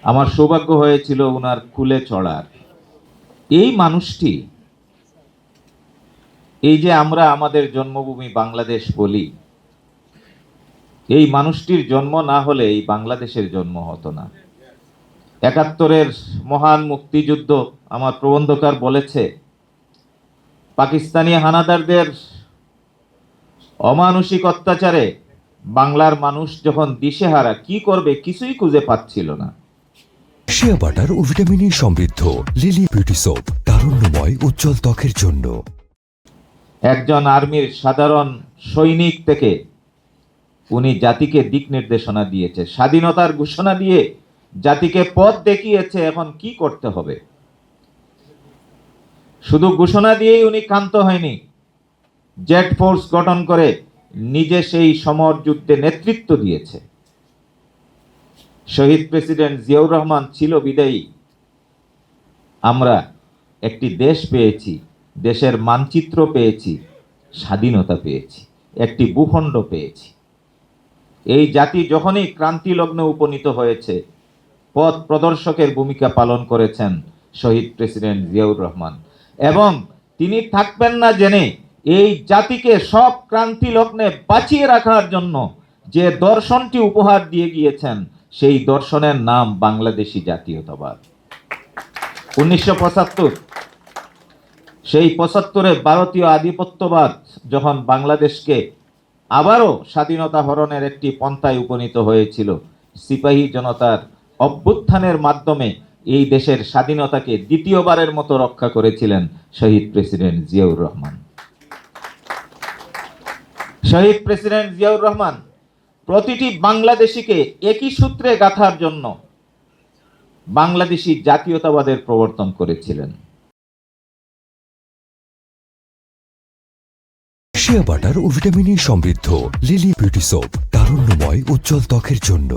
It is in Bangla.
আমার সৌভাগ্য হয়েছিল ওনার কুলে চড়ার। এই মানুষটি, এই যে আমরা আমাদের জন্মভূমি বাংলাদেশ বলি, এই মানুষটির জন্ম না হলে এই বাংলাদেশের জন্ম হতো না। ৭১-এর মহান মুক্তিযুদ্ধ, আমার প্রবন্ধকার বলেছে, পাকিস্তানি হানাদারদের অমানুষিক অত্যাচারে বাংলার মানুষ যখন দিশেহারা, কি করবে কিছুই খুঁজে পাচ্ছিল না। শিয়া বাটার ও ভিটামিন সমৃদ্ধ লিলি বিউটি সোপ, তারুণ্যময় উজ্জ্বল ত্বকের জন্য। একজন আর্মির সাধারণ সৈনিক থেকে উনি জাতিকে দিক নির্দেশনা দিয়েছে, স্বাধীনতার ঘোষণা দিয়ে জাতিকে পথ দেখিয়েছে এখন কি করতে হবে। শুধু ঘোষণা দিয়েই উনি ক্ষান্ত হয়নি, জেট ফোর্স গঠন করে নিজে সেই সমর যুদ্ধে নেতৃত্ব দিয়েছে। শহীদ প্রেসিডেন্ট জিয়াউর রহমান ছিল বিদায়ী আমরা একটি দেশ পেয়েছি, দেশের মানচিত্র পেয়েছি, স্বাধীনতা পেয়েছি, একটি ভূখণ্ড পেয়েছি। এই জাতি যখনই ক্রান্তি লগ্নে উপনীত হয়েছে, পথ প্রদর্শকের ভূমিকা পালন করেছেন শহীদ প্রেসিডেন্ট জিয়াউর রহমান, এবং তিনি থাকবেন না জেনে এই জাতিকে সব ক্রান্তি লগ্নে বাঁচিয়ে রাখার জন্য যে দর্শনটি উপহার দিয়ে গিয়েছেন, সেই দর্শনের নাম বাংলাদেশী জাতীয়তাবাদ। 1975, সেই 75-এ ভারতীয় আধিপত্যবাদ যখন বাংলাদেশকে আবারও স্বাধীনতা হরণের একটি পন্থায় উপনীত হয়েছিল, সিপাহী জনতার অভ্যুত্থানের মাধ্যমে এই দেশের স্বাধীনতাকে দ্বিতীয়বারের মতো রক্ষা করেছিলেন শহীদ প্রেসিডেন্ট জিয়াউর রহমান। শহীদ প্রেসিডেন্ট জিয়াউর রহমান প্রতিটি বাংলাদেশিকে একই সূত্রে গাঁথার জন্য বাংলাদেশী জাতীয়তাবাদের প্রবর্তন করেছিলেন। শিয়া বাটার ও ভিটামিন সমৃদ্ধ লিলি বিউটি সোপ, তারুণ্যময় উজ্জ্বল ত্বকের জন্য।